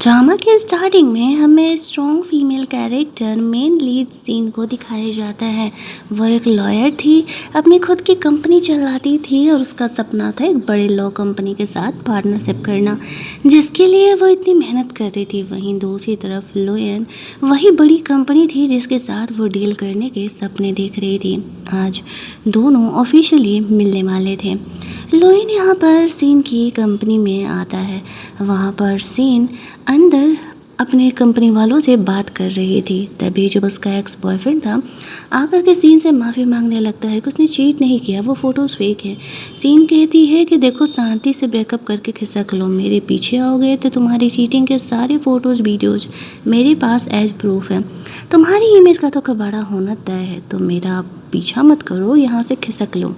Drama के starting में हमें strong female character main lead scene को दिखाया जाता है। वो एक लॉयर थी, अपनी खुद की कंपनी चलाती थी और उसका सपना था एक बड़े लॉ कंपनी के साथ पार्टनरशिप करना, जिसके लिए वो इतनी मेहनत कर रही थी। वहीं दूसरी तरफ लोयन वही बड़ी कंपनी थी जिसके साथ वो डील करने के सपने देख रही थी। आज दोनों ऑफिशियली मिलने वाले थे। लोयन यहाँ पर सीन की कंपनी में आता है। वहाँ पर सीन अंदर अपने कंपनी वालों से बात कर रही थी। तभी जो उसका एक्स बॉयफ्रेंड था आकर के सीन से माफ़ी मांगने लगता है कि उसने चीट नहीं किया, वो फ़ोटोज़ फेक है। सीन कहती है कि देखो, शांति से ब्रेकअप करके खिसक लो, मेरे पीछे आओगे तो तुम्हारी चीटिंग के सारे फ़ोटोज़ वीडियोज़ मेरे पास एज प्रूफ है। तुम्हारी इमेज का तो कबाड़ा होना तय है, तो मेरा पीछा मत करो, यहाँ से खिसक लो।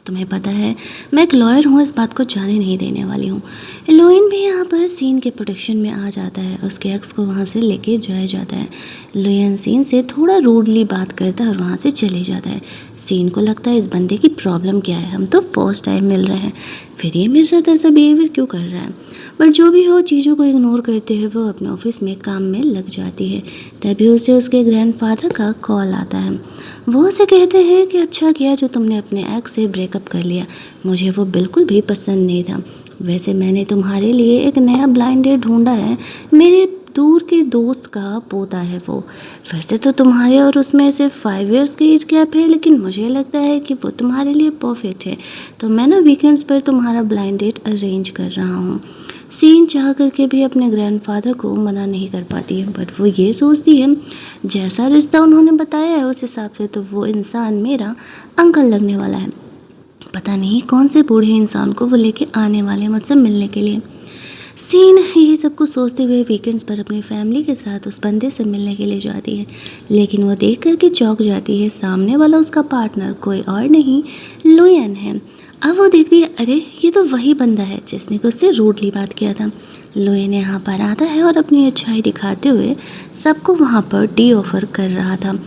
तुम्हें पता है मैं एक लॉयर हूँ, इस बात को जाने नहीं देने वाली हूँ। लोइन भी यहाँ पर सीन के प्रोटेक्शन में आ जाता है। उसके एक्स को वहाँ से लेके जाया जाता है। लोयन सीन से थोड़ा रूडली बात करता है और वहाँ से चले जाता है। सीन को लगता है इस बंदे की प्रॉब्लम क्या है, हम तो फर्स्ट टाइम मिल रहे हैं, फिर ये मेरे साथ ऐसा बिहेवियर क्यों कर रहा है। पर जो भी हो, चीज़ों को इग्नोर करते हुए वो अपने ऑफिस में काम में लग जाती है। तभी उसे उसके ग्रैंडफादर का कॉल आता है। वो उसे कहते हैं कि अच्छा किया जो तुमने अपने एक्स से ब्रेकअप कर लिया, मुझे वो बिल्कुल भी पसंद नहीं था। वैसे मैंने तुम्हारे लिए एक नया ब्लाइंड डेट ढूंढा है, मेरे दूर के दोस्त का पोता है वो। वैसे तो तुम्हारे और उसमें सिर्फ 5 इयर्स की एज गैप है, लेकिन मुझे लगता है कि वो तुम्हारे लिए परफेक्ट है, तो मैं ना वीकेंड्स पर तुम्हारा ब्लाइंड डेट अरेंज कर रहा हूँ। सीन चाह करके भी अपने ग्रैंडफादर को मना नहीं कर पाती है, बट वो ये सोचती है जैसा रिश्ता उन्होंने बताया है उस हिसाब से तो वो इंसान मेरा अंकल लगने वाला है। पता नहीं कौन से बूढ़े इंसान को वो लेके आने वाले हैं मुझसे मिलने के लिए। सीन यही सब कुछ सोचते हुए वीकेंड्स पर अपनी फैमिली के साथ उस बंदे से मिलने के लिए जाती है, लेकिन वो देख कर के चौंक जाती है। सामने वाला उसका पार्टनर कोई और नहीं, लोयन है। अब वो देखती है, अरे ये तो वही बंदा है जिसने उससे रूडली बात किया था। लोयन यहाँ पर आता है और अपनी अच्छाई दिखाते हुए सबको वहाँ पर टी ऑफर कर रहा था।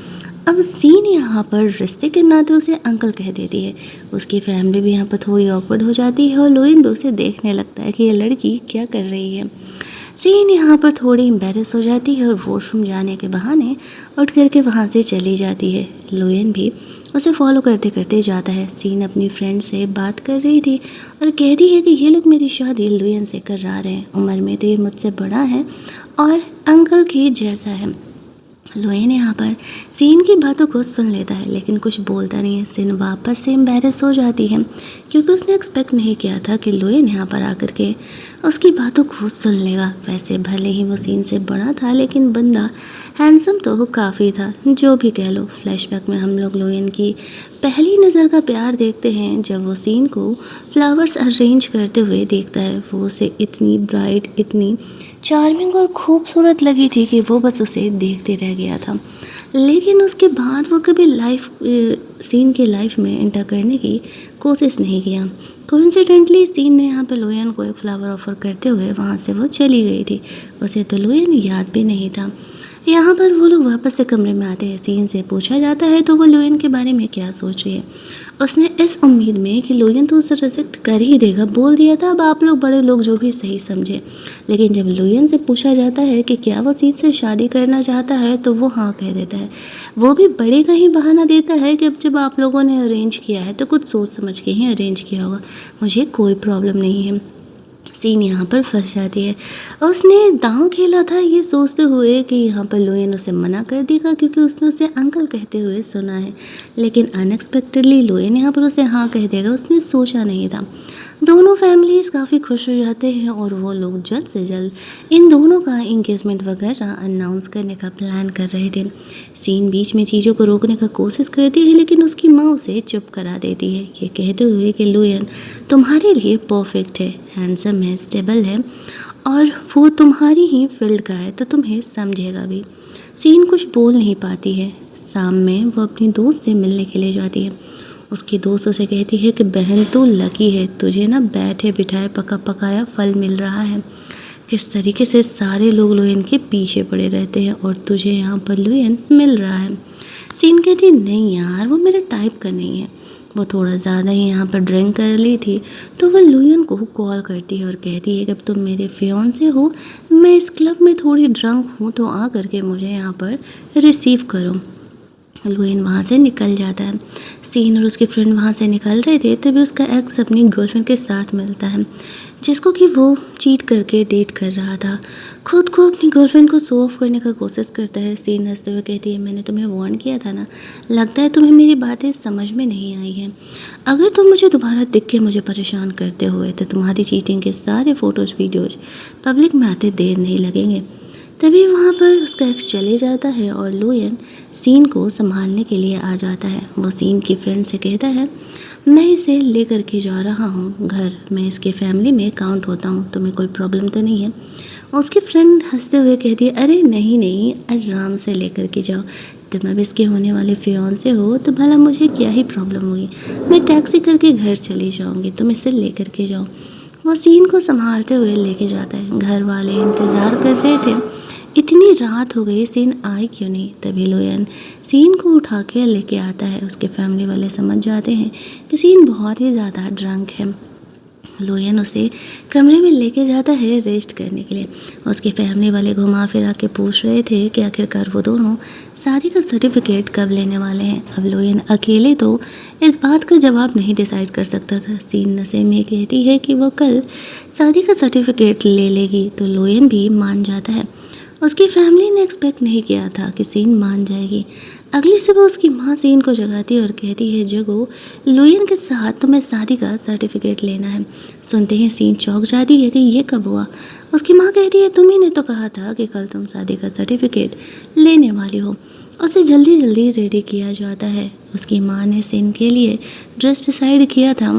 अब सीन यहाँ पर रिश्ते के नाते उसे अंकल कह देती है। उसकी फैमिली भी यहाँ पर थोड़ी ऑकवर्ड हो जाती है और लोइन भी उसे देखने लगता है कि ये लड़की क्या कर रही है। सीन यहाँ पर थोड़ी एम्बेरस हो जाती है और वॉशरूम जाने के बहाने उठ करके वहाँ से चली जाती है। लोयन भी उसे फॉलो करते करते जाता है। सीन अपनी फ्रेंड से बात कर रही थी और कहती है कि ये लोग मेरी शादी लोयन से करा रहे हैं, उम्र में तो ये मुझसे बड़ा है और अंकल के जैसा है। लोयन यहाँ पर सीन की बातों को सुन लेता है लेकिन कुछ बोलता नहीं है। सीन वापस से एम्बेरस हो जाती है क्योंकि उसने एक्सपेक्ट नहीं किया था कि लोयन यहाँ पर आकर के उसकी बातों को सुन लेगा। वैसे भले ही वो सीन से बड़ा था लेकिन बंदा हैंडसम तो वो काफ़ी था, जो भी कह लो। फ्लैशबैक में हम लोग लोयन की पहली नज़र का प्यार देखते हैं जब वो सीन को फ्लावर्स अरेंज करते हुए देखता है। वो उसे इतनी ब्राइट, इतनी चार्मिंग और खूबसूरत लगी थी कि वो बस उसे देखते रह गया था। लेकिन उसके बाद वो कभी सीन के लाइफ में एंटर करने की कोशिश नहीं किया। कोइंसिडेंटली सीन ने यहाँ पे लोयन को एक फ्लावर ऑफर करते हुए वहाँ से वो चली गई थी। उसे तो लोयन याद भी नहीं था। यहाँ पर वो लोग वापस से कमरे में आते हैं। सीन से पूछा जाता है तो वो लोयन के बारे में क्या सोच रही है। उसने इस उम्मीद में कि लोयन तो उसे रिजेक्ट कर ही देगा बोल दिया था, अब आप लोग बड़े लोग जो भी सही समझे। लेकिन जब लोयन से पूछा जाता है कि क्या वो सीन से शादी करना चाहता है तो वो हाँ कह देता है। वो भी बड़े का ही बहाना देता है कि अब जब आप लोगों ने अरेंज किया है तो कुछ सोच समझ के ही अरेंज किया होगा, मुझे कोई प्रॉब्लम नहीं है। सीन यहाँ पर फंस जाती है। उसने दांव खेला था ये सोचते हुए कि यहाँ पर लोयन उसे मना कर देगा क्योंकि उसने उसे अंकल कहते हुए सुना है, लेकिन अनएक्सपेक्टेडली लोयन यहाँ पर उसे हाँ कह देगा। उसने सोचा नहीं था। दोनों फैमिलीज़ काफ़ी खुश हो जाते हैं और वो लोग जल्द से जल्द इन दोनों का इंगेजमेंट वगैरह अनाउंस करने का प्लान कर रहे थे। सीन बीच में चीज़ों को रोकने का कोशिश करती है लेकिन उसकी माँ उसे चुप करा देती है, ये कहते हुए कि लोयन तुम्हारे लिए परफेक्ट है, हैंडसम है, स्टेबल है और वो तुम्हारी ही फील्ड का है तो तुम्हें समझेगा भी। सीन कुछ बोल नहीं पाती है। शाम में वो अपनी दोस्त से मिलने के लिए जाती है। उसकी दोस्त उसे कहती है कि बहन तू लकी है, तुझे ना बैठे बिठाए पका पकाया फल मिल रहा है। किस तरीके से सारे लोग लोयन के पीछे पड़े रहते हैं और तुझे यहाँ पर लोयन मिल रहा है। सीन कहती नहीं यार, वो मेरे टाइप का नहीं है। वो थोड़ा ज़्यादा ही यहाँ पर ड्रिंक कर ली थी, तो वो लुयन को कॉल करती है और कहती है कि अब तुम मेरे फियांसे हो, मैं इस क्लब में थोड़ी ड्रंक हूँ, तो आ करके मुझे यहाँ पर रिसीव करो। लुइन वहाँ से निकल जाता है। सीन और उसके फ्रेंड वहाँ से निकल रहे थे, तभी उसका एक्स अपनी गर्लफ्रेंड के साथ मिलता है, जिसको कि वो चीट करके डेट कर रहा था। खुद को अपनी गर्लफ्रेंड को शो ऑफ करने का कोशिश करता है। सीन हंसते हुए कहती है, मैंने तुम्हें वार्न किया था ना, लगता है तुम्हें मेरी बातें समझ में नहीं आई हैं। अगर तुम मुझे दोबारा दिख के मुझे परेशान करते हुए, तो तुम्हारी चीटिंग के सारे फ़ोटोज़ वीडियोज़ पब्लिक में आते देर नहीं लगेंगे। तभी वहाँ पर उसका एक्स चले जाता है और लुयन सीन को संभालने के लिए आ जाता है। वो सीन की फ्रेंड से कहता है, मैं इसे लेकर के जा रहा हूँ घर, मैं इसके फैमिली में काउंट होता हूँ, तुम्हें कोई प्रॉब्लम तो नहीं है। उसकी फ्रेंड हंसते हुए कहती है, अरे नहीं नहीं, आराम से लेकर के जाओ, तुम अब इसके होने वाले फियांसे हो तो भला मुझे क्या ही प्रॉब्लम होगी, मैं टैक्सी करके घर चली जाऊँगी, तुम इसे लेकर के जाओ। वो सीन को संभालते हुए लेके जाता है। घर वाले इंतज़ार कर रहे थे, इतनी रात हो गई, सीन आए क्यों नहीं। तभी लोयन सीन को उठा के लेके आता है। उसके फैमिली वाले समझ जाते हैं कि सीन बहुत ही ज़्यादा ड्रंक है। लोयन उसे कमरे में लेके जाता है रेस्ट करने के लिए। उसके फैमिली वाले घुमा फिरा के पूछ रहे थे कि आखिरकार वो दोनों शादी का सर्टिफिकेट कब लेने वाले हैं। अब लोयन अकेले तो इस बात का जवाब नहीं डिसाइड कर सकता था। सीन नशे में कहती है कि वो कल शादी का सर्टिफिकेट ले लेगी, तो लोयन भी मान जाता है। उसकी फैमिली ने एक्सपेक्ट नहीं किया था कि सीन मान जाएगी। अगली सुबह उसकी माँ सीन को जगाती है और कहती है, जगो, लुयन के साथ तुम्हें शादी का सर्टिफिकेट लेना है। सुनते ही सीन चौंक जाती है कि ये कब हुआ। उसकी माँ कहती है, तुम्ही ने तो कहा था कि कल तुम शादी का सर्टिफिकेट लेने वाली हो। उसे जल्दी जल्दी रेडी किया जाता है। उसकी माँ ने सीन के लिए ड्रेस डिसाइड किया था।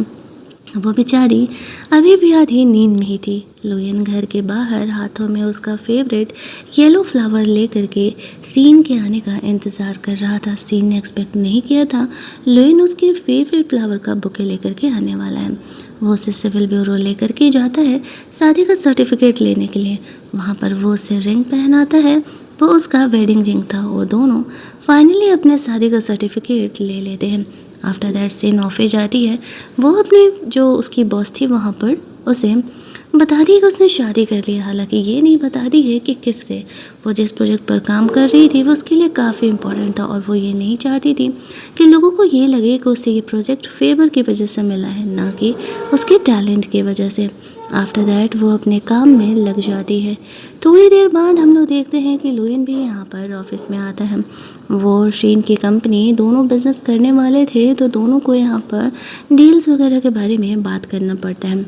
वो बेचारी अभी भी आधी नींद में ही थी। लुयन घर के बाहर हाथों में उसका फेवरेट येलो फ्लावर लेकर के सीन के आने का इंतज़ार कर रहा था। सीन ने एक्सपेक्ट नहीं किया था लुयन उसके फेवरेट फ्लावर का बुके लेकर के आने वाला है। वो उसे सिविल ब्यूरो लेकर के जाता है शादी का सर्टिफिकेट लेने के लिए। वहाँ पर वो उसे रिंग पहनाता है। वो उसका वेडिंग रिंग था और दोनों फाइनली अपने शादी का सर्टिफिकेट ले लेते हैं। आफ्टर दैट सीन ऑफिस जाती है। वो अपनी जो उसकी बॉस थी वहाँ पर उसे बता दी कि उसने शादी कर लिया, हालांकि ये नहीं बता दी है कि किससे। वो जिस प्रोजेक्ट पर काम कर रही थी वो उसके लिए काफ़ी इम्पोर्टेंट था और वो ये नहीं चाहती थी कि लोगों को ये लगे कि उसे ये प्रोजेक्ट फेवर की वजह से मिला है, ना कि उसके टैलेंट की वजह से। आफ्टर दैट वो अपने काम में लग जाती है। थोड़ी देर बाद हम लोग देखते हैं कि लुयन भी यहाँ पर ऑफिस में आता है। वो और शीन की कंपनी दोनों बिजनेस करने वाले थे, तो दोनों को यहाँ पर डील्स वगैरह के बारे में बात करना पड़ता है।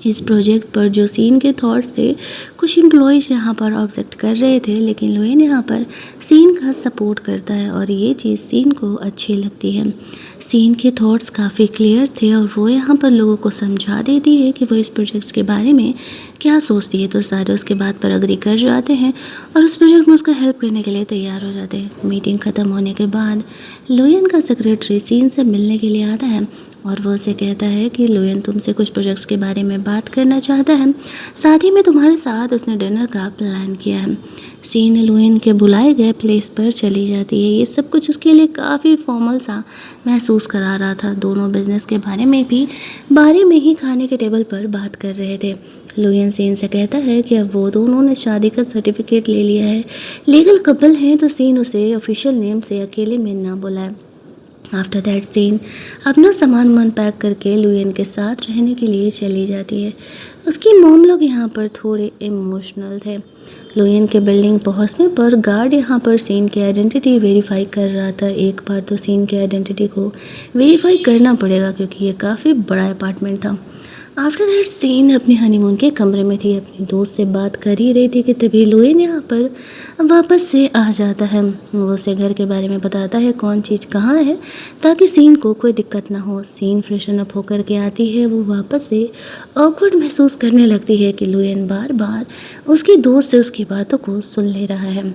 इस प्रोजेक्ट पर जो सीन के थॉट्स थे, कुछ एम्प्लॉयज़ यहाँ पर ऑब्जेक्ट कर रहे थे, लेकिन लुयन यहाँ पर सीन का सपोर्ट करता है और ये चीज़ सीन को अच्छी लगती है। सीन के थॉट्स काफ़ी क्लियर थे और वो यहाँ पर लोगों को समझा देती है कि वो इस प्रोजेक्ट के बारे में क्या सोचती है, तो सारे उसके बात पर अग्री कर जाते हैं और उस प्रोजेक्ट में उसका हेल्प करने के लिए तैयार हो जाते हैं। मीटिंग ख़त्म होने के बाद लुयन का सेक्रेटरी सीन से मिलने के लिए आता है और वो उसे कहता है कि लुयन तुमसे कुछ प्रोजेक्ट्स के बारे में बात करना चाहता है, साथ ही में तुम्हारे साथ उसने डिनर का प्लान किया है। सीन लुयन के बुलाए गए प्लेस पर चली जाती है। ये सब कुछ उसके लिए काफ़ी फॉर्मल सा महसूस करा रहा था। दोनों बिजनेस के बारे में ही खाने के टेबल पर बात कर रहे थे। लुयन सीन से कहता है कि अब वो दोनों ने शादी का सर्टिफिकेट ले लिया है, लीगल कपल हैं, तो सीन उसे ऑफिशियल नेम से अकेले में ना बुलाए। आफ्टर दैट सीन अपना सामान मन पैक करके लुयन के साथ रहने के लिए चली जाती है। उसकी मॉम लोग यहाँ पर थोड़े इमोशनल थे। लुयन के बिल्डिंग पहुँचने पर गार्ड यहाँ पर सीन की आइडेंटिटी वेरीफाई कर रहा था। एक बार तो सीन की आइडेंटिटी को वेरीफाई करना पड़ेगा क्योंकि ये काफ़ी बड़ा अपार्टमेंट था। आफ्टर दैट सीन अपने हनीमून के कमरे में थी, अपनी दोस्त से बात कर ही रही थी कि तभी लुयन यहाँ पर वापस से आ जाता है। वो उसे घर के बारे में बताता है कौन चीज़ कहाँ है, ताकि सीन को कोई दिक्कत ना हो। सीन फ्रेशन अप होकर के आती है। वो वापस से ऑकवर्ड महसूस करने लगती है कि लुयन बार बार उसकी दोस्त से उसकी बातों को सुन ले रहा है।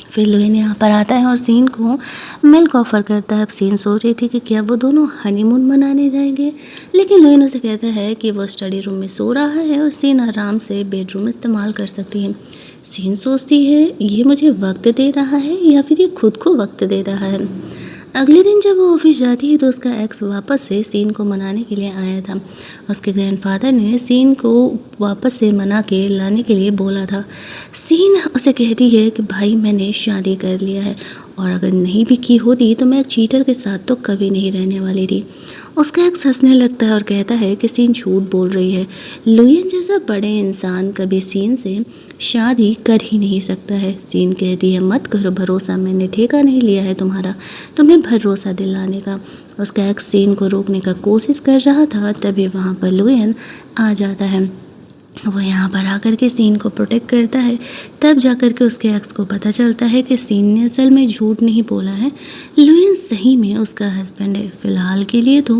फिर लुयन यहाँ पर आता है और सीन को मिल्क ऑफ़र करता है। अब सीन सोच रही थी कि क्या वो दोनों हनीमून मनाने जाएंगे, लेकिन लुयन उसे कहता है कि वो स्टडी रूम में सो रहा है और सीन आराम से बेडरूम इस्तेमाल कर सकती है। सीन सोचती है ये मुझे वक्त दे रहा है या फिर ये खुद को वक्त दे रहा है। अगले दिन जब वो ऑफिस जाती है तो उसका एक्स वापस से सीन को मनाने के लिए आया था। उसके ग्रैंडफादर ने सीन को वापस से मना के लाने के लिए बोला था। सीन उसे कहती है कि भाई मैंने शादी कर लिया है और अगर नहीं भी की होती तो मैं एक चीटर के साथ तो कभी नहीं रहने वाली थी। उसका एक्स हंसने लगता है और कहता है कि सीन झूठ बोल रही है। लुयन जैसा बड़े इंसान कभी सीन से शादी कर ही नहीं सकता है। सीन कहती है मत करो भरोसा, मैंने ठेका नहीं लिया है तुम्हारा, तुम्हें भरोसा दिलाने का। उसका एक्स सीन को रोकने का कोशिश कर रहा था, तभी वहाँ पर लुयन आ जाता है। वो यहाँ पर आकर के सीन को प्रोटेक्ट करता है। तब जाकर के उसके एक्स को पता चलता है कि सीन ने असल में झूठ नहीं बोला है, लुयन सही में उसका हस्बैंड है। फ़िलहाल के लिए तो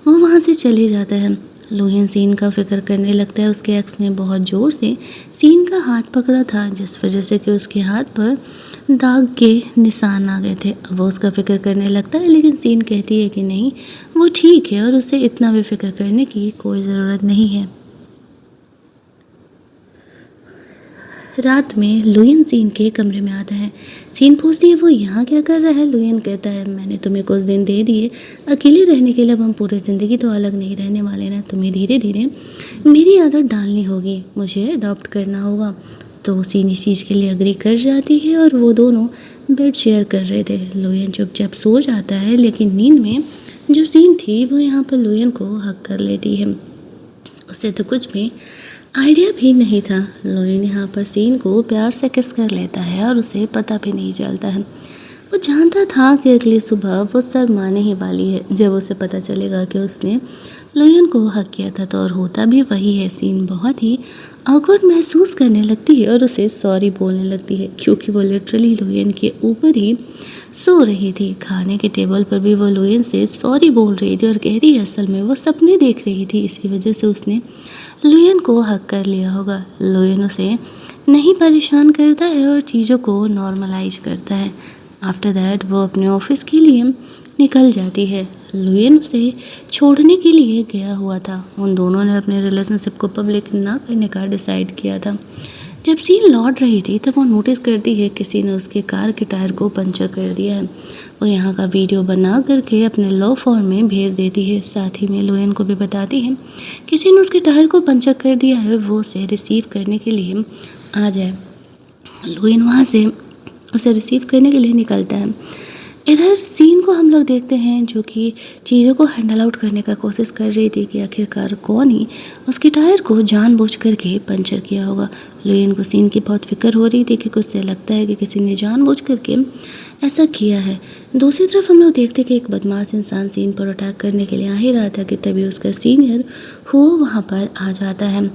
वो वहाँ से चले जाता है। लुयन सीन का फिक्र करने लगता है। उसके एक्स ने बहुत ज़ोर से सीन का हाथ पकड़ा था, जिस वजह से कि उसके हाथ पर दाग के निशान आ गए थे। अब वो उसका फिक्र करने लगता है, लेकिन सीन कहती है कि नहीं, वो ठीक है और उसे इतना भी फिक्र करने की कोई ज़रूरत नहीं है। रात में लुयन सीन के कमरे में आता है। सीन पूछती है वो यहाँ क्या कर रहा है। लुयन कहता है मैंने तुम्हें कुछ दिन दे दिए अकेले रहने के लिए, अब हम पूरी ज़िंदगी तो अलग नहीं रहने वाले ना, तुम्हें धीरे धीरे मेरी आदत डालनी होगी, मुझे अडॉप्ट करना होगा। तो सीन इस चीज़ के लिए अग्री कर जाती है और वो दोनों बेड शेयर कर रहे थे। लुयन चुपचाप सो जाता है, लेकिन नींद में जो सीन थी वो यहाँ पर लुयन को हक कर लेती है। उसे तो कुछ भी आइडिया भी नहीं था। लुयन यहाँ पर सीन को प्यार से किस कर लेता है और उसे पता भी नहीं चलता है। वो जानता था कि अगली सुबह वो शर्माने ही वाली है जब उसे पता चलेगा कि उसने लुयन को हक किया था, तो और होता भी वही है। सीन बहुत ही awkward महसूस करने लगती है और उसे सॉरी बोलने लगती है, क्योंकि वो लिटरली लुयन के ऊपर ही सो रही थी। खाने के टेबल पर भी वो लुयन से सॉरी बोल रही थी और कह रही है असल में वो सपने देख रही थी, इसी वजह से उसने लुयन को हक कर लिया होगा। लुयन उसे नहीं परेशान करता है और चीज़ों को नॉर्मलाइज करता है। आफ्टर दैट वो अपने ऑफिस के लिए निकल जाती है। लुयन उसे छोड़ने के लिए गया हुआ था। उन दोनों ने अपने रिलेशनशिप को पब्लिक ना करने का डिसाइड किया था। जब सीन लौट रही थी तब वो नोटिस करती है किसी ने उसके कार के टायर को पंचर कर दिया है। वो यहाँ का वीडियो बना करके अपने लॉ फॉर्म में भेज देती है। साथ ही में लुयन को भी बताती है किसी ने उसके टायर को पंचर कर दिया है, वो उसे रिसीव करने के लिए आ जाए। लुयन वहाँ से उसे रिसीव करने के लिए निकलता है। इधर सीन को हम लोग देखते हैं जो कि चीज़ों को हैंडल आउट करने का कोशिश कर रही थी कि आखिरकार कौन ही उसके टायर को जानबूझ करके पंचर किया होगा। लुयन को सीन की बहुत फिक्र हो रही थी कि कुछ से लगता है कि किसी ने जानबूझ करके ऐसा किया है। दूसरी तरफ हम लोग देखते कि एक बदमाश इंसान सीन पर अटैक करने के लिए आ ही रहा था कि तभी उसका सीनियर हो वहाँ पर आ जाता है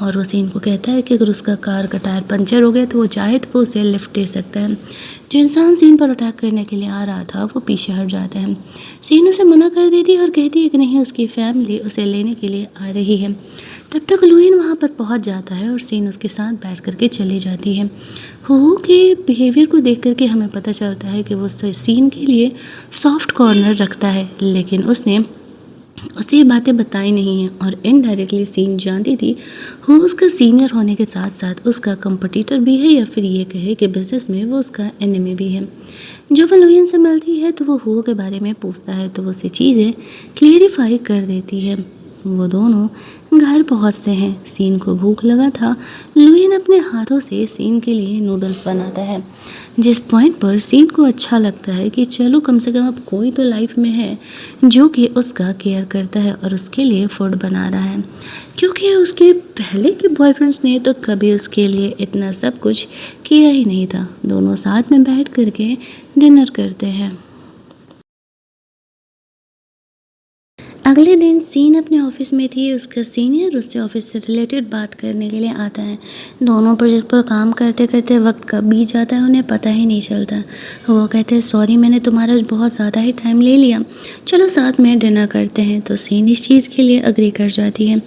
और वो सीन को कहता है कि अगर उसका कार का टायर पंचर हो गया तो वो चाहे तो वो उसे लिफ्ट दे सकता है। जो इंसान सीन पर अटैक करने के लिए आ रहा था वो पीछे हट जाता है। सीन उसे मना कर देती है और कहती है कि नहीं, उसकी फैमिली उसे लेने के लिए आ रही है। तब तक लुयन वहाँ पर पहुँच जाता है और सीन उसके साथ बैठ करके चली जाती है। हो के बिहेवियर को देख करके हमें पता चलता है कि वो सीन के लिए सॉफ्ट कॉर्नर रखता है, लेकिन उसने उसे ये बातें बताई नहीं हैं और इनडायरेक्टली सीन जानती थी वो उसका सीनियर होने के साथ साथ उसका कंपटीटर भी है, या फिर ये कहे कि बिजनेस में वो उसका एनिमी भी है। जब वो लुयन से मिलती है तो वो हो के बारे में पूछता है तो वो सी चीज़ें क्लियरिफाई कर देती है। वो दोनों घर पहुंचते हैं। सीन को भूख लगा था। लुयन अपने हाथों से सीन के लिए नूडल्स बनाता है, जिस पॉइंट पर सीन को अच्छा लगता है कि चलो कम से कम अब कोई तो लाइफ में है जो कि उसका केयर करता है और उसके लिए फूड बना रहा है, क्योंकि उसके पहले के बॉयफ्रेंड्स ने तो कभी उसके लिए इतना सब कुछ किया ही नहीं था। दोनों साथ में बैठ करके डिनर करते हैं। अगले दिन सीन अपने ऑफिस में थी। उसका सीनियर उससे ऑफिस से रिलेटेड बात करने के लिए आता है। दोनों प्रोजेक्ट पर काम करते करते वक्त कब बीत जाता है उन्हें पता ही नहीं चलता। वो कहते हैं सॉरी मैंने तुम्हारा बहुत ज़्यादा ही टाइम ले लिया, चलो साथ में डिनर करते हैं। तो सीन इस चीज़ के लिए अग्री कर जाती है।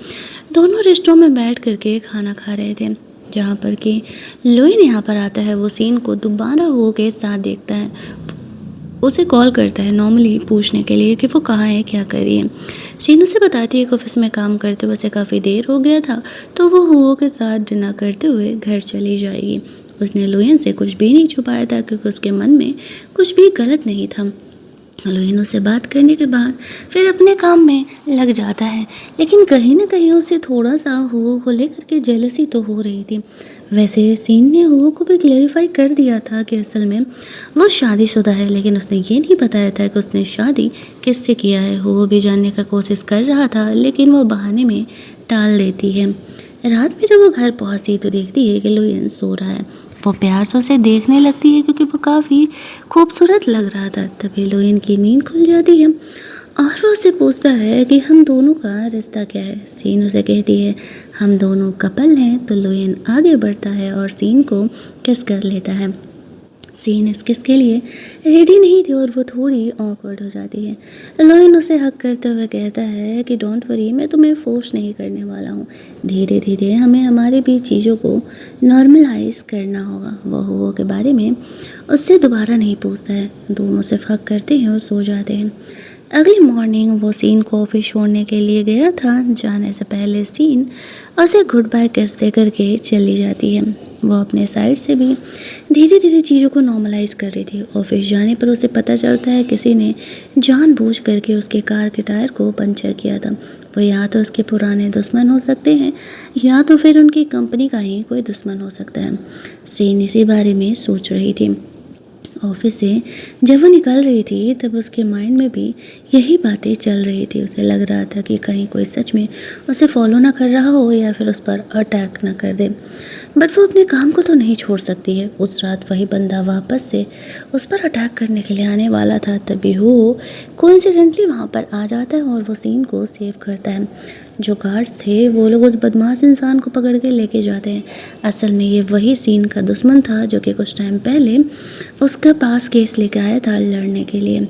दोनों रेस्टोरेंट में बैठ करके खाना खा रहे थे, जहाँ पर कि लुयन यहाँ पर आता है। वो सीन को दोबारा हो के साथ देखता है, उसे कॉल करता है नॉर्मली पूछने के लिए कि वो कहाँ है, क्या कर रही है। सीन उसे बताती है कि ऑफिस में काम करते हुए उसे काफ़ी देर हो गया था, तो वो हुओ के साथ डिनर करते हुए घर चली जाएगी। उसने लुयन से कुछ भी नहीं छुपाया था क्योंकि उसके मन में कुछ भी गलत नहीं था। लुईन उससे बात करने के बाद फिर अपने काम में लग जाता है, लेकिन कहीं ना कहीं उसे थोड़ा सा हुओ को लेकर के जेलसी तो हो रही थी। वैसे सीन ने हुओ को भी क्लेरिफाई कर दिया था कि असल में वो शादीशुदा है, लेकिन उसने ये नहीं बताया था कि उसने शादी किससे किया है। हुओ भी जानने का कोशिश कर रहा था, लेकिन वो बहाने में टाल देती है। रात में जब वो घर पहुंचती तो देखती है कि लुईन सो रहा है। वो प्यार से उसे देखने लगती है क्योंकि वो काफ़ी खूबसूरत लग रहा था। तभी लुईन की नींद खुल जाती है और वो उससे पूछता है कि हम दोनों का रिश्ता क्या है। सीन उसे कहती है हम दोनों कपल हैं। तो लुईन आगे बढ़ता है और सीन को किस कर लेता है। सीन इस किस के लिए रेडी नहीं थी और वो थोड़ी ऑकवर्ड हो जाती है। लॉयन उसे हक करते हुए कहता है कि डोंट वरी, मैं तुम्हें फोर्स नहीं करने वाला हूँ। धीरे धीरे हमें हमारे बीच चीज़ों को नॉर्मलाइज करना होगा। वो हुओ के बारे में उससे दोबारा नहीं पूछता है। दोनों सिर्फ हक करते हैं और सो जाते हैं। अगली मॉर्निंग वो सीन को ऑफिस छोड़ने के लिए गया था। जाने से पहले सीन उसे गुड बाय किस दे करके चली जाती है। वो अपने साइड से भी धीरे धीरे चीज़ों को नॉर्मलाइज कर रही थी। ऑफिस जाने पर उसे पता चलता है किसी ने जानबूझ करके उसके कार के टायर को पंचर किया था। वो या तो उसके पुराने दुश्मन हो सकते हैं या तो फिर उनकी कंपनी का ही कोई दुश्मन हो सकता है। सीन इसी बारे में सोच रही थी। ऑफिस से जब वो निकल रही थी तब उसके माइंड में भी यही बातें चल रही थी। उसे लग रहा था कि कहीं कोई सच में उसे फॉलो ना कर रहा हो या फिर उस पर अटैक ना कर दे। बट वो अपने काम को तो नहीं छोड़ सकती है। उस रात वही बंदा वापस से उस पर अटैक करने के लिए आने वाला था। तभी वो कोइंसिडेंटली वहाँ पर आ जाता है और वो सीन को सेव करता है। जो गार्ड्स थे वो लोग उस बदमाश इंसान को पकड़ के लेके जाते हैं। असल में ये वही सीन का दुश्मन था जो कि कुछ टाइम पहले उसके पास केस लेके आया था लड़ने के लिए।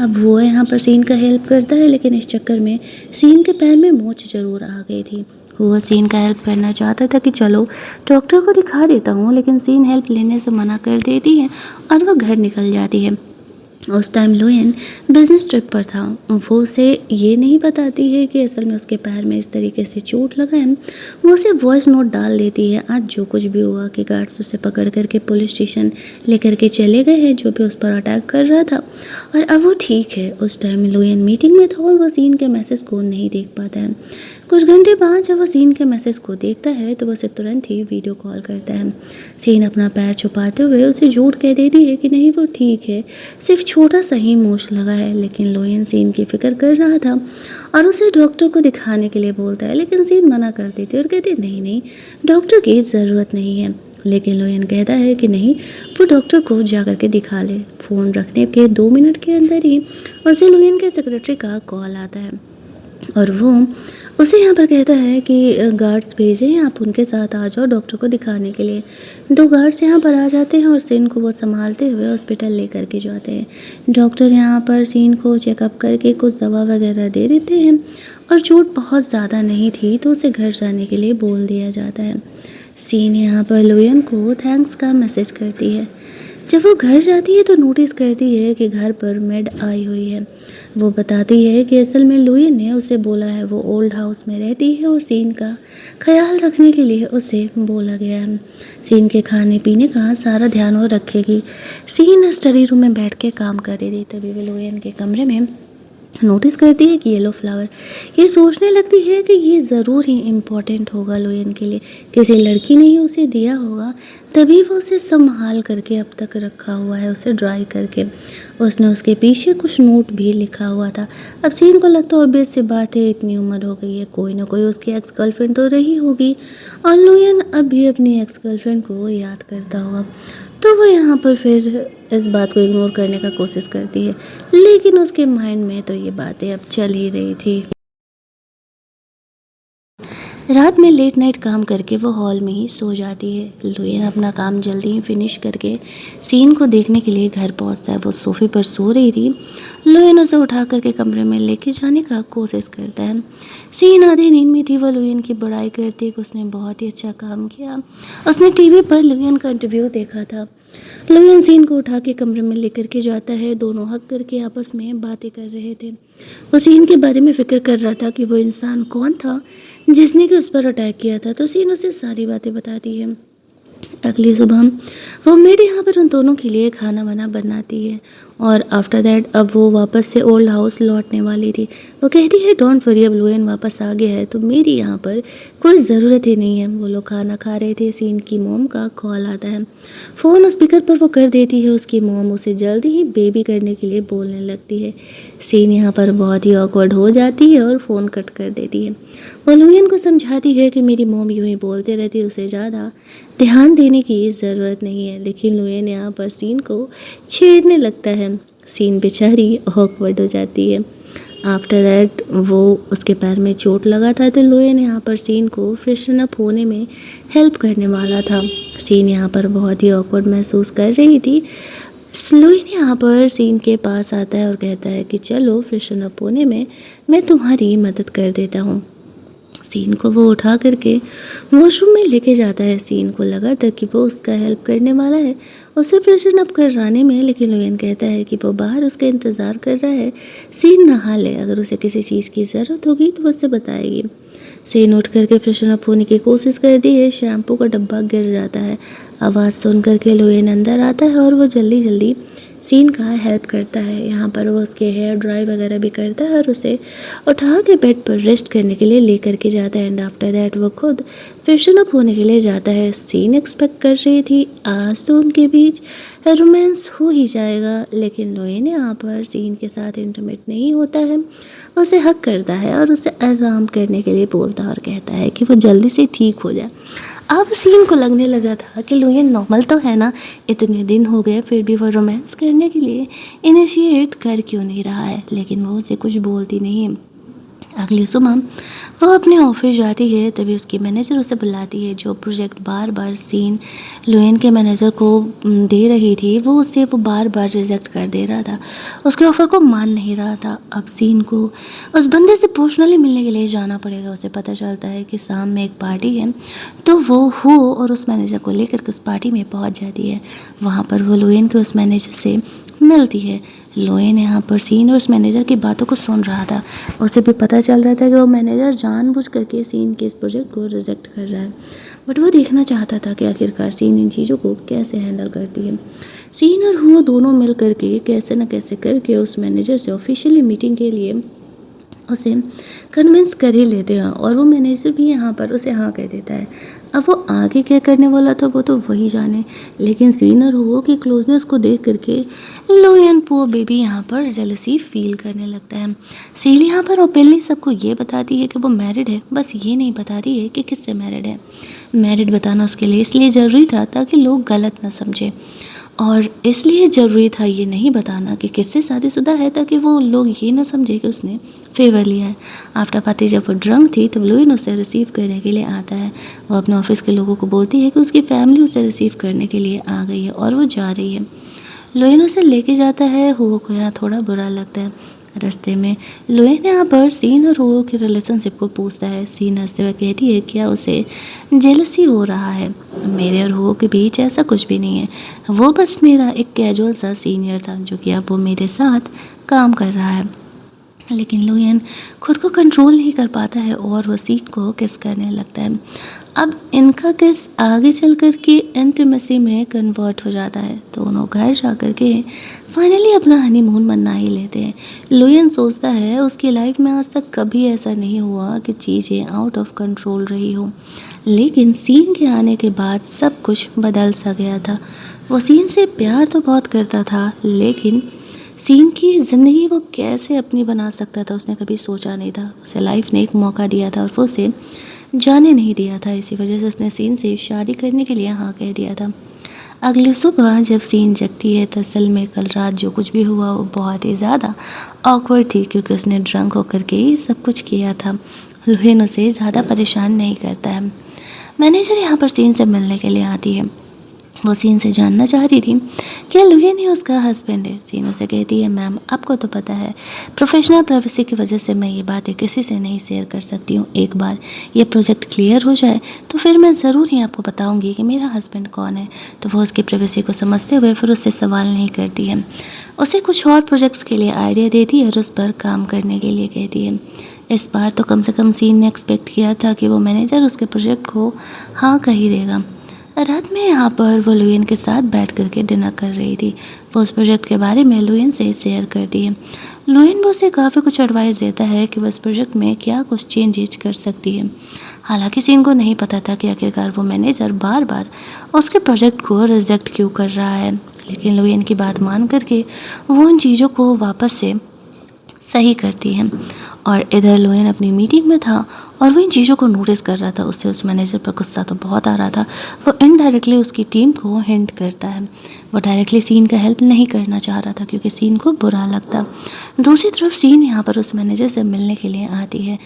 अब वो यहाँ पर सीन का हेल्प करता है, लेकिन इस चक्कर में सीन के पैर में मोच ज़रूर आ गई थी। वो सीन का हेल्प करना चाहता था कि चलो डॉक्टर को दिखा देता हूँ, लेकिन सीन हेल्प लेने से मना कर देती है और वह घर निकल जाती है। उस टाइम लुईन बिजनेस ट्रिप पर था। वो उसे ये नहीं बताती है कि असल में उसके पैर में इस तरीके से चोट लगा है। वो उसे वॉइस नोट डाल देती है आज जो कुछ भी हुआ, कि गार्ड्स उसे पकड़ करके पुलिस स्टेशन लेकर के चले गए हैं जो भी उस पर अटैक कर रहा था, और अब वो ठीक है। उस टाइम लुईन मीटिंग में था और वो सीन के मैसेज को नहीं देख पाता है। कुछ घंटे बाद जब वो सीन के मैसेज को देखता है तो वो उसे तुरंत ही वीडियो कॉल करता है। सीन अपना पैर छुपाते हुए उसे झूठ कह देती है कि नहीं वो ठीक है, सिर्फ छोटा सा ही मोच लगा है। लेकिन लुईन सीन की फिक्र कर रहा था और उसे डॉक्टर को दिखाने के लिए बोलता है, लेकिन सीन मना कर देती है और कहती है नहीं नहीं, डॉक्टर की ज़रूरत नहीं है। लेकिन लुईन कहता है कि नहीं, वो डॉक्टर को जा कर के दिखा ले। फ़ोन रखने के 2 मिनट के अंदर ही उसे लुईन के सेक्रेटरी का कॉल आता है और वो उसे यहाँ पर कहता है कि गार्ड्स भेजें, आप उनके साथ आ जाओ डॉक्टर को दिखाने के लिए। 2 गार्ड्स यहाँ पर आ जाते हैं और सीन को वो संभालते हुए हॉस्पिटल लेकर के जाते हैं। डॉक्टर यहाँ पर सीन को चेकअप करके कुछ दवा वगैरह दे देते हैं और चोट बहुत ज़्यादा नहीं थी तो उसे घर जाने के लिए बोल दिया जाता है। सीन यहाँ पर लुईन को थैंक्स का मैसेज करती है। जब वो घर जाती है तो नोटिस करती है कि घर पर मेड आई हुई है। वो बताती है कि असल में लुईन ने उसे बोला है वो ओल्ड हाउस में रहती है और सीन का ख्याल रखने के लिए उसे बोला गया है। सीन के खाने पीने का सारा ध्यान वो रखेगी। सीन स्टडी रूम में बैठ के काम कर रही थी। तभी वो लुईन के कमरे में नोटिस करती है कि येलो फ्लावर। ये सोचने लगती है कि ये ज़रूर ही इम्पोर्टेंट होगा लुईन के लिए, किसी लड़की ने ही उसे दिया होगा, तभी वो उसे संभाल करके अब तक रखा हुआ है, उसे ड्राई करके। उसने उसके पीछे कुछ नोट भी लिखा हुआ था। अब सीन को लगता है ऑब्वियस सी बात है, इतनी उम्र हो गई है, कोई ना कोई उसकी एक्स गर्लफ्रेंड तो रही होगी और लुईन अब भी अपनी एक्स गर्लफ्रेंड को याद करता होगा। तो वो यहाँ पर फिर इस बात को इग्नोर करने का कोशिश करती है, लेकिन उसके माइंड में तो ये बातें अब चल ही रही थी। रात में लेट नाइट काम करके वो हॉल में ही सो जाती है। लुईन अपना काम जल्दी ही फिनिश करके सीन को देखने के लिए घर पहुंचता है। वो सोफे पर सो रही थी। लुईन उसे उठा करके कमरे में लेके जाने का कोशिश करता है। सीन आधी नींद में थी। वो लुईन की बड़ाई करती है कि उसने बहुत ही अच्छा काम किया। उसने टीवी पर लुईन का इंटरव्यू देखा था। लुईन सीन को उठा के कमरे में लेकर के जाता है। दोनों हक करके आपस में बातें कर रहे थे। वो सीन के बारे में फिक्र कर रहा था कि वो इंसान कौन था जिसने कि उस पर अटैक किया था। तो सीन उसे सारी बातें बताती है। अगली सुबह वो मेड यहाँ पर उन दोनों के लिए खाना वाना बनाती है। और आफ्टर दैट अब वो वापस से ओल्ड हाउस लौटने वाली थी। वो कहती है डोंट वरी, अब लुएन वापस आ गया है तो मेरी यहाँ पर कोई ज़रूरत ही नहीं है। वो लोग खाना खा रहे थे, सीन की मॉम का कॉल आता है। फ़ोन स्पीकर पर वो कर देती है। उसकी मॉम उसे जल्दी ही बेबी करने के लिए बोलने लगती है। सीन यहाँ पर बहुत ही ऑकवर्ड हो जाती है और फ़ोन कट कर देती है। वो लुएन को समझाती है कि मेरी मॉम यूँ ही बोलते रहती है, उसे ज़्यादा ध्यान देने की ज़रूरत नहीं है। लेकिन लुएन यहाँ पर सीन को छेड़ने लगता है। सीन बेचारी ऑकवर्ड हो जाती है। आफ्टर दैट वो उसके पैर में चोट लगा था तो लुएन यहाँ पर सीन को फ्रेशन अप होने में हेल्प करने वाला था। सीन यहाँ पर बहुत ही ऑकवर्ड महसूस कर रही थी। लुएन यहाँ पर सीन के पास आता है और कहता है कि चलो फ्रेशन अप होने में मैं तुम्हारी मदद कर देता हूँ। सीन को वो उठा करके वॉशरूम में लेके जाता है। सीन को लगा था कि वो उसका हेल्प करने वाला है उसे फ्रेशन अप कराने में, लेकिन लुएन कहता है कि वो बाहर उसका इंतज़ार कर रहा है। सीन नहा ले, अगर उसे किसी चीज़ की ज़रूरत होगी तो वो उससे बताएगी। सीन उठ करके फ्रेशन अप होने की कोशिश करती है। शैम्पू का डब्बा गिर जाता है। आवाज़ सुन करके लुएन अंदर आता है और वो जल्दी जल्दी सीन का हेल्प करता है। यहाँ पर वो उसके हेयर ड्राई वगैरह भी करता है और उसे उठा के बेड पर रेस्ट करने के लिए लेकर के जाता है। एंड आफ्टर दैट वो खुद फ्रेशन अप होने के लिए जाता है। सीन एक्सपेक्ट कर रही थी आज तो उनके बीच रोमांस हो ही जाएगा, लेकिन लुएन यहाँ पर सीन के साथ इंटीमेट नहीं होता है। उसे हक करता है और उसे आराम करने के लिए बोलता है और कहता है कि वो जल्दी से ठीक हो जाए। अब सीन को लगने लगा था कि लुएन नॉर्मल तो है ना, इतने दिन हो गए फिर भी वो रोमांस करने के लिए इनिशिएट कर क्यों नहीं रहा है, लेकिन वो उसे कुछ बोलती नहीं है। अगली सुबह वो अपने ऑफिस जाती है, तभी उसकी मैनेजर उसे बुलाती है। जो प्रोजेक्ट बार बार सीन लुएन के मैनेजर को दे रही थी वो बार बार रिजेक्ट कर दे रहा था, उसके ऑफ़र को मान नहीं रहा था। अब सीन को उस बंदे से पर्सनली मिलने के लिए जाना पड़ेगा। उसे पता चलता है कि शाम में एक पार्टी है, तो वो और उस मैनेजर को लेकर के उस पार्टी में पहुंच जाती है। वहाँ पर वो लुएन के उस मैनेजर से मिलती है। लुएन यहाँ पर सीन और उस मैनेजर की बातों को सुन रहा था। उसे भी पता चल रहा था कि वो मैनेजर जानबूझ करके सीन के इस प्रोजेक्ट को रिजेक्ट कर रहा है, बट वो देखना चाहता था कि आखिरकार सीन इन चीज़ों को कैसे हैंडल करती है। सीन और वो दोनों मिल करके कैसे न कैसे करके उस मैनेजर से ऑफिशियली मीटिंग के लिए उसे कन्विंस कर ही लेते हैं और वो मैनेजर भी यहाँ पर उसे हाँ कह देता है। अब वो आगे क्या करने वाला था वो तो वही जाने, लेकिन सीन और हुओ की क्लोजनेस को देख करके लुएन पो बेबी यहाँ पर जेलसी फील करने लगता है। सील यहाँ पर ओपनली सबको ये बताती है कि वो मैरिड है, बस ये नहीं बताती है कि किससे मैरिड है। मैरिड बताना उसके लिए इसलिए ज़रूरी था ताकि लोग गलत ना समझे, और इसलिए ज़रूरी था ये नहीं बताना कि किससे शादीशुदा है ताकि वो लोग ये ना समझे कि उसने फेवर लिया है। आफ्टर पार्टी जब वो ड्रंक थी तब लुएन उसे रिसीव करने के लिए आता है। वो अपने ऑफिस के लोगों को बोलती है कि उसकी फैमिली उसे रिसीव करने के लिए आ गई है और वो जा रही है। लुएन उसे लेके जाता है। हुओ को यहाँ थोड़ा बुरा लगता है। रास्ते में लुएन यहाँ पर सीन और हुओ के रिलेशनशिप को पूछता है। सीन हंसते हुए कहती है क्या उसे जेलसी हो रहा है। मेरे और हुओ के बीच ऐसा कुछ भी नहीं है, वो बस मेरा एक कैजुअल सा सीनियर था जो कि अब वो मेरे साथ काम कर रहा है। लेकिन लुएन खुद को कंट्रोल नहीं कर पाता है और वो सीन को किस करने लगता है। अब इनका किस आगे चल कर के इंटीमेसी में कन्वर्ट हो जाता है। दोनों घर जा कर के फाइनली अपना हनीमून मना ही लेते हैं। लुएन सोचता है उसकी लाइफ में आज तक कभी ऐसा नहीं हुआ कि चीज़ें आउट ऑफ कंट्रोल रही हो, लेकिन सीन के आने के बाद सब कुछ बदल सा गया था। वो सीन से प्यार तो बहुत करता था, लेकिन सीन की ज़िंदगी वो कैसे अपनी बना सकता था उसने कभी सोचा नहीं था। उसे लाइफ ने एक मौका दिया था और वो उसे जाने नहीं दिया था। इसी वजह से उसने सीन से शादी करने के लिए हाँ कह दिया था। अगली सुबह जब सीन जगती है तो असल में कल रात जो कुछ भी हुआ वो बहुत ही ज़्यादा ऑकवर्ड थी, क्योंकि उसने ड्रंक होकर के ही सब कुछ किया था। लुएन उसे ज़्यादा परेशान नहीं करता है। मैनेजर यहाँ पर सीन से मिलने के लिए आती है। वो सीन से जानना चाह रही थी क्या लुएन ही उसका हस्बैंड है। सीन उसे कहती है मैम आपको तो पता है प्रोफेशनल प्राइवेसी की वजह से मैं ये बातें किसी से नहीं शेयर कर सकती हूँ। एक बार ये प्रोजेक्ट क्लियर हो जाए तो फिर मैं ज़रूर ही आपको बताऊँगी कि मेरा हस्बैंड कौन है। तो वो उसकी प्राइवेसी को समझते हुए फिर उससे सवाल नहीं करती है, उसे कुछ और प्रोजेक्ट्स के लिए आइडिया देती है और उस पर काम करने के लिए कहती है। इस बार तो कम से कम सीन ने एक्सपेक्ट किया था कि वो मैनेजर उसके प्रोजेक्ट को हाँ कह ही देगा। रात में यहाँ पर वो लुएन के साथ बैठ करके डिनर कर रही थी। वो उस प्रोजेक्ट के बारे में लुयन से शेयर करती है। लुयन वो उसे काफ़ी कुछ एडवाइस देता है कि वह इस प्रोजेक्ट में क्या कुछ चेंजेज कर सकती है। हालांकि सीन को नहीं पता था कि आखिरकार वो मैनेजर बार बार उसके प्रोजेक्ट को रिजेक्ट क्यों कर रहा है, लेकिन लुयन की बात मान करके वो उन चीज़ों को वापस से सही करती है। और इधर लुयन अपनी मीटिंग में था और वो इन चीज़ों को नोटिस कर रहा था। उससे उस मैनेजर पर गुस्सा तो बहुत आ रहा था। वो इनडायरेक्टली उसकी टीम को हिंट करता है। वो डायरेक्टली सीन का हेल्प नहीं करना चाह रहा था क्योंकि सीन को बुरा लगता। दूसरी तरफ सीन यहाँ पर उस मैनेजर से मिलने के लिए आती है।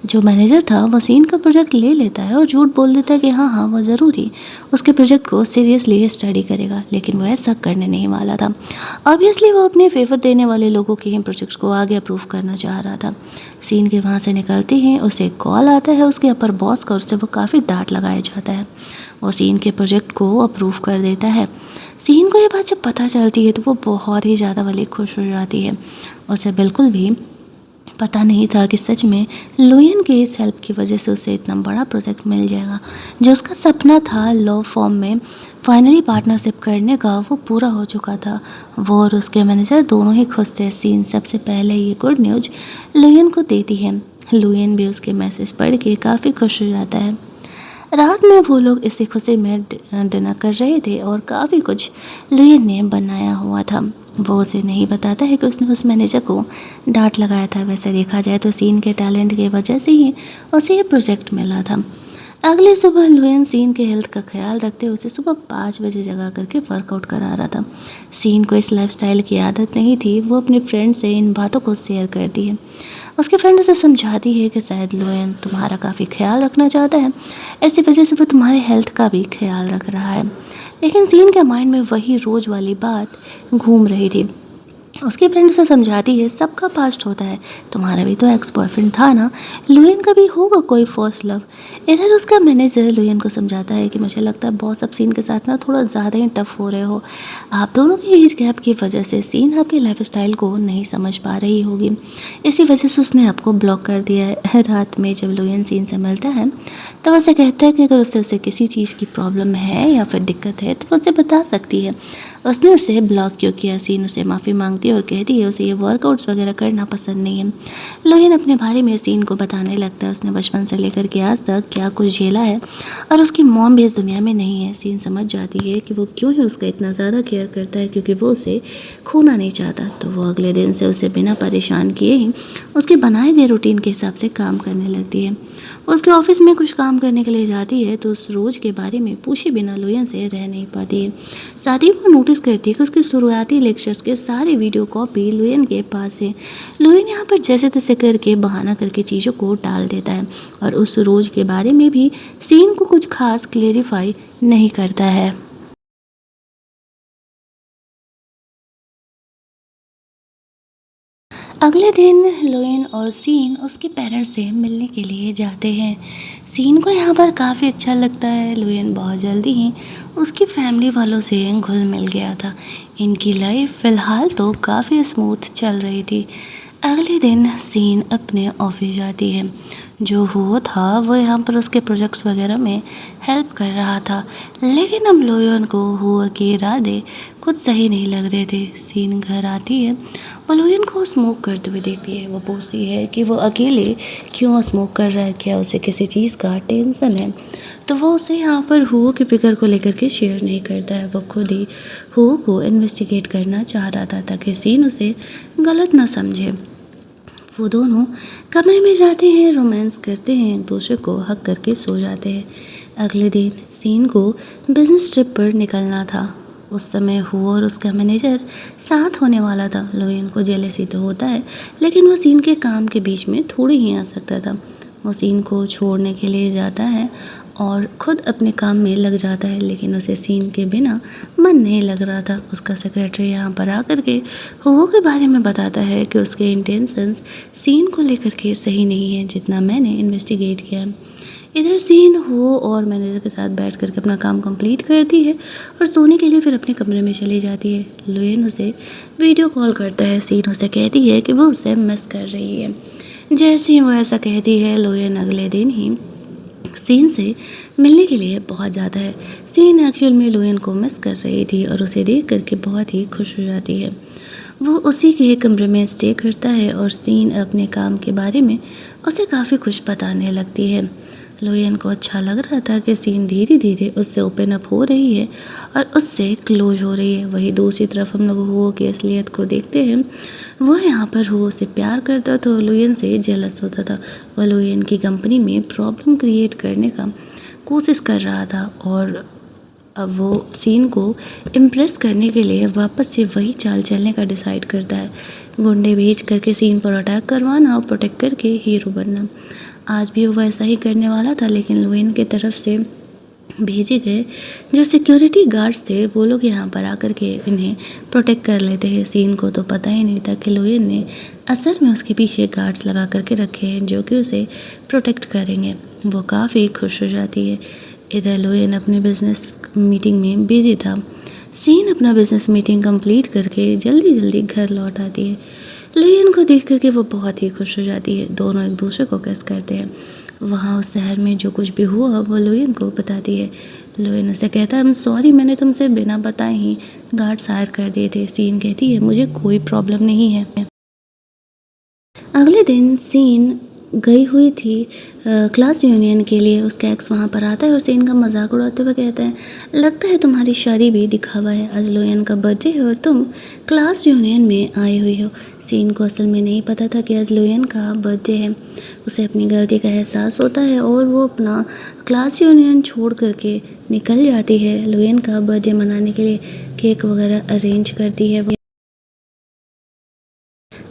जो मैनेजर था वो सीन का प्रोजेक्ट ले लेता है और झूठ बोल देता है कि हाँ हाँ वो ज़रूरी उसके प्रोजेक्ट को सीरियसली स्टडी करेगा, लेकिन वो ऐसा करने नहीं वाला था। ऑब्वियसली वो अपने फेवर देने वाले लोगों के ही प्रोजेक्ट्स को आगे अप्रूव करना चाह रहा था। सीन के वहाँ से निकलते ही उसे कॉल आता है उसके अपर बॉस का, उससे वो काफ़ी डांट लगाया जाता है। वो सीन के प्रोजेक्ट को अप्रूव कर देता है। सीन को ये बात जब पता चलती है तो वो बहुत ही ज़्यादा वाली खुश हो जाती है। उसे बिल्कुल भी पता नहीं था कि सच में लुयन के इस हेल्प की वजह से उसे इतना बड़ा प्रोजेक्ट मिल जाएगा। जो उसका सपना था लॉ फॉर्म में फाइनली पार्टनरशिप करने का, वो पूरा हो चुका था। वो और उसके मैनेजर दोनों ही खुश थे। सीन सबसे पहले ये गुड न्यूज़ लुयन को देती है। लुयन भी उसके मैसेज पढ़ के काफ़ी खुश हो जाता है। रात में वो लोग इसी खुशी में डिनर कर रहे थे और काफ़ी कुछ लुयन ने बनाया हुआ था। वो उसे नहीं बताता है कि उसने उस मैनेजर को डांट लगाया था। वैसे देखा जाए तो सीन के टैलेंट की वजह से ही उसे ये प्रोजेक्ट मिला था। अगली सुबह लुयन सीन के हेल्थ का ख्याल रखते हुए उसे सुबह 5 बजे जगा करके वर्कआउट करा रहा था। सीन को इस लाइफस्टाइल की आदत नहीं थी। वो अपने फ्रेंड से इन बातों को शेयर करती है। उसके फ्रेंड उसे समझाती है कि शायद लुयन तुम्हारा काफ़ी ख्याल रखना चाहता है, ऐसी वजह से वो तुम्हारे हेल्थ का भी ख्याल रख रहा है। लेकिन सीन के माइंड में वही रोज़ वाली बात घूम रही थी। उसकी फ्रेंड उसे समझाती है सबका पास्ट होता है, तुम्हारा भी तो एक्स बॉयफ्रेंड था ना, लुयन का भी होगा कोई फर्स्ट लव। इधर उसका मैनेजर लुयन को समझाता है कि मुझे लगता है बॉस अब सीन के साथ ना थोड़ा ज़्यादा ही टफ हो रहे हो। आप दोनों के एज गैप की वजह से सीन आपके लाइफस्टाइल को नहीं समझ पा रही होगी, इसी वजह से उसने आपको ब्लॉक कर दिया है। रात में जब लुयन सीन से मिलता है तो उसे कहता है कि अगर उसे किसी चीज़ की प्रॉब्लम है या फिर दिक्कत है तो वो उसे बता सकती है। उसने उसे ब्लॉक क्यों किया? सीन उसे माफ़ी मांगती है और कहती है उसे ये वर्कआउट्स वगैरह करना पसंद नहीं है। लुयन अपने बारे में सीन को बताने लगता है। उसने बचपन से लेकर के आज तक क्या कुछ झेला है और उसकी मॉम भी इस दुनिया में नहीं है। सीन समझ जाती है कि वो क्यों ही उसका इतना ज़्यादा केयर करता है, क्योंकि वो उसे खोना नहीं चाहता। तो वो अगले दिन से उसे बिना परेशान किए ही उसके बनाए गए रूटीन के हिसाब से काम करने लगती है। उसके ऑफिस में कुछ काम करने के लिए जाती है तो उस रोज़ के बारे में पूछे बिना लुयन से रह नहीं पाती है। साथ ही वो नोटिस करती है कि उसके शुरुआती लेक्चर्स के सारे वीडियो कॉपी लुयन के पास है। लुयन यहाँ पर जैसे तैसे करके बहाना करके चीज़ों को टाल देता है और उस रोज़ के बारे में भी सीन को कुछ खास क्लेरिफाई नहीं करता है। अगले दिन लुयन और सीन उसके पेरेंट्स से मिलने के लिए जाते हैं। सीन को यहाँ पर काफ़ी अच्छा लगता है। लुयन बहुत जल्दी ही उसकी फैमिली वालों से घुल मिल गया था। इनकी लाइफ फ़िलहाल तो काफ़ी स्मूथ चल रही थी। अगले दिन सीन अपने ऑफिस जाती है। जो वो था वो यहाँ पर उसके प्रोजेक्ट्स वगैरह में हेल्प कर रहा था, लेकिन अब लुयन को हुआ के इरादे कुछ सही नहीं लग रहे थे। सीन घर आती है, वो लुयन को स्मोक करते हुए देखती है। वो पूछती है कि वो अकेले क्यों स्मोक कर रहा है, क्या उसे किसी चीज़ का टेंशन है। तो वो उसे यहाँ पर हुओ की फिक्र को लेकर के शेयर नहीं करता है। वो खुद ही हुओ को इन्वेस्टिगेट करना चाह रहा था ताकि सीन उसे गलत ना समझे। वो दोनों कमरे में जाते हैं, रोमांस करते हैं, एक दूसरे को हक करके सो जाते हैं। अगले दिन सीन को बिजनेस ट्रिप पर निकलना था। उस समय हुआ और उसका मैनेजर साथ होने वाला था। लुयन को जेलसी तो होता है, लेकिन वो सीन के काम के बीच में थोड़ी ही आ सकता था। वो सीन को छोड़ने के लिए जाता है और ख़ुद अपने काम में लग जाता है, लेकिन उसे सीन के बिना मन नहीं लग रहा था। उसका सेक्रेटरी यहाँ पर आकर के हुओ के बारे में बताता है कि उसके इंटेंशंस सीन को लेकर के सही नहीं है, जितना मैंने इन्वेस्टिगेट किया है। इधर सीन हुओ और मैनेजर के साथ बैठ करके अपना काम कंप्लीट करती है और सोने के लिए फिर अपने कमरे में चली जाती है। लुयन उसे वीडियो कॉल करता है। सीन उसे कहती है कि वो उसे मिस कर रही है। जैसे ही वो ऐसा कहती है, लुयन अगले दिन ही सीन से मिलने के लिए बहुत ज़्यादा है। सीन एक्चुअल में लुयन को मिस कर रही थी और उसे देख करके बहुत ही खुश हो जाती है। वो उसी के कमरे में स्टे करता है और सीन अपने काम के बारे में उसे काफ़ी कुछ बताने लगती है। लुयन को अच्छा लग रहा था कि सीन धीरे धीरे उससे ओपन अप हो रही है और उससे क्लोज हो रही है। वही दूसरी तरफ हम लोग हुओ की असलियत को देखते हैं। वो यहाँ पर हुओ से प्यार करता था और लुयन से जेलस होता था। वह लुयन की कंपनी में प्रॉब्लम क्रिएट करने का कोशिश कर रहा था और अब वो सीन को इम्प्रेस करने के लिए वापस से वही चाल चलने का डिसाइड करता है। गुंडे भेज करके सीन पर अटैक करवाना और प्रोटेक्ट करके हीरो बनना। आज भी वो वैसा ही करने वाला था, लेकिन लुयन की तरफ से भेजे गए जो सिक्योरिटी गार्ड्स थे वो लोग यहाँ पर आकर के इन्हें प्रोटेक्ट कर लेते हैं। सीन को तो पता ही नहीं था कि लुयन ने असल में उसके पीछे गार्ड्स लगा करके रखे हैं जो कि उसे प्रोटेक्ट करेंगे। वो काफ़ी खुश हो जाती है। इधर लुयन अपने बिजनेस मीटिंग में बिजी था। सीन अपना बिजनेस मीटिंग कंप्लीट करके जल्दी जल्दी घर लौट आती है। लुयन को देख करके वो बहुत ही खुश हो जाती है। दोनों एक दूसरे को किस करते हैं। वहाँ उस शहर में जो कुछ भी हुआ वो लुयन को बताती है। लुयन उसे कहता है आई एम सॉरी, मैंने तुमसे बिना बताए ही गार्ड्स हायर कर दिए थे। सीन कहती है मुझे कोई प्रॉब्लम नहीं है। अगले दिन सीन गई हुई थी क्लास यूनियन के लिए। उसका एक्स वहाँ पर आता है और सीन का मजाक उड़ाते हुए कहता है लगता है तुम्हारी शादी भी दिखावा है। आज लुयन का बर्थडे है और तुम क्लास यूनियन में आई हुई हो। सीन को असल में नहीं पता था कि आज लुयन का बर्थडे है। उसे अपनी गलती का एहसास होता है और वो अपना क्लास यूनियन छोड़ करके निकल जाती है लुयन का बर्थडे मनाने के लिए। केक वगैरह अरेंज करती है,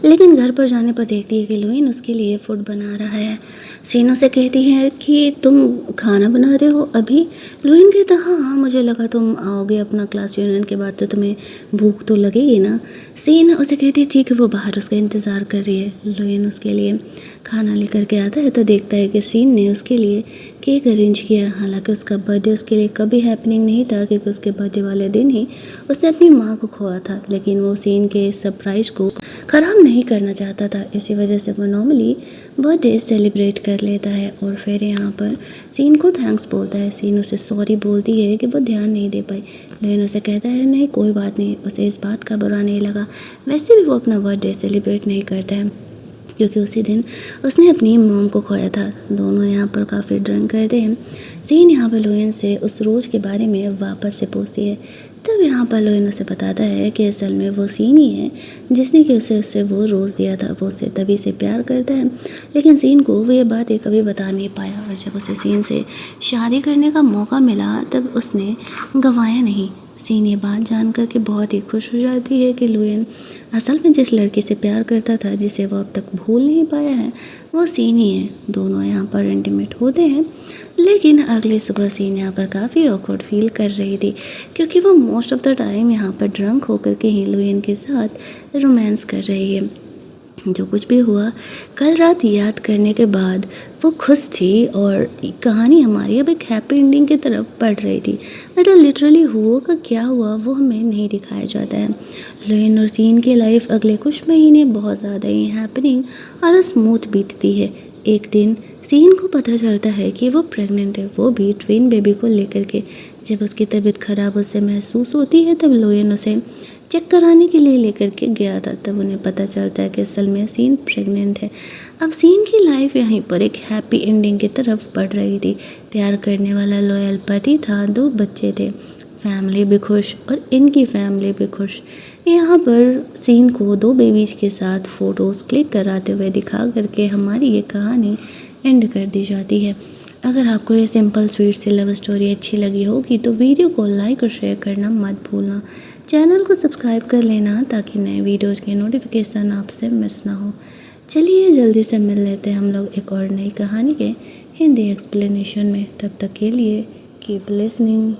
लेकिन घर पर जाने पर देखती है कि लुयन उसके लिए फूड बना रहा है। सीन उसे कहती है कि तुम खाना बना रहे हो अभी। लुयन कहता हाँ हाँ, मुझे लगा तुम आओगे अपना क्लास यूनियन के बाद तो तुम्हें भूख तो लगेगी ना। सीन उसे कहती है ठीक है, वो बाहर उसका इंतज़ार कर रही है। लुयन उसके लिए खाना लेकर के आता है तो देखता है कि सीन ने उसके लिए केक अरेंज किया। हालांकि उसका बर्थडे उसके लिए कभी हैपनिंग नहीं था, क्योंकि उसके बर्थडे वाले दिन ही उसने अपनी माँ को खोया था। लेकिन वो सीन के सरप्राइज को ख़राब नहीं करना चाहता था, इसी वजह से वो नॉर्मली बर्थडे सेलिब्रेट कर लेता है और फिर यहाँ पर सीन को थैंक्स बोलता है। सीन उसे सॉरी बोलती है कि वो ध्यान नहीं दे पाई, लेकिन उसे कहता है नहीं कोई बात नहीं। उसे इस बात का बुरा नहीं लगा। वैसे भी वो अपना बर्थडे सेलिब्रेट नहीं करता है क्योंकि उसी दिन उसने अपनी मॉम को खोया था। दोनों यहाँ पर काफ़ी ड्रिंक करते हैं। सीन यहाँ पर लुयन से उस रोज़ के बारे में वापस से पूछती है। तब यहाँ पर लुयन उसे बताता है कि असल में वो सीन ही है जिसने कि उससे वो रोज़ दिया था। वो उससे तभी से प्यार करता है, लेकिन सीन को वो ये बात कभी बता नहीं पाया। और जब उसे सीन से शादी करने का मौका मिला तब उसने गंवाया नहीं। सीन ये बात जान कर के बहुत ही खुश हो जाती है कि लुयन असल में जिस लड़की से प्यार करता था, जिसे वो अब तक भूल नहीं पाया है, वो सीन ही है। दोनों यहाँ पर इंटीमेट होते हैं, लेकिन अगली सुबह सीन यहाँ पर काफ़ी ऑकवर्ड फील कर रही थी क्योंकि वो मोस्ट ऑफ द टाइम यहाँ पर ड्रंक होकर के ही लुयन के साथ रोमांस कर रही है। जो कुछ भी हुआ कल रात याद करने के बाद वो खुश थी और कहानी हमारी अब एक हैप्पी एंडिंग की तरफ बढ़ रही थी। मतलब लिटरली हुआ का क्या हुआ वो हमें नहीं दिखाया जाता है। लुयन और सीन की लाइफ अगले कुछ महीने बहुत ज़्यादा ही हैपनिंग और स्मूथ बीतती है। एक दिन सीन को पता चलता है कि वो प्रेग्नेंट है, वो भी ट्विन बेबी को लेकर के। जब उसकी तबीयत खराब उससे महसूस होती है तब लुयन उसे चेक कराने के लिए लेकर के गया था। तब उन्हें पता चलता है कि असल में सीन प्रेग्नेंट है। अब सीन की लाइफ यहीं पर एक हैप्पी एंडिंग की तरफ बढ़ रही थी। प्यार करने वाला लॉयल पति था, 2 बच्चे थे, फैमिली भी खुश और इनकी फैमिली भी खुश। यहाँ पर सीन को 2 बेबीज के साथ फ़ोटोज़ क्लिक कराते हुए दिखा करके हमारी ये कहानी एंड कर दी जाती है। अगर आपको ये सिंपल स्वीट सी लव स्टोरी अच्छी लगी होगी तो वीडियो को लाइक और शेयर करना मत भूलना। चैनल को सब्सक्राइब कर लेना ताकि नए वीडियोज़ के नोटिफिकेशन आपसे मिस ना हो। चलिए जल्दी से मिल लेते हैं हम लोग एक और नई कहानी के हिंदी एक्सप्लेनेशन में। तब तक के लिए कीप लिसनिंग।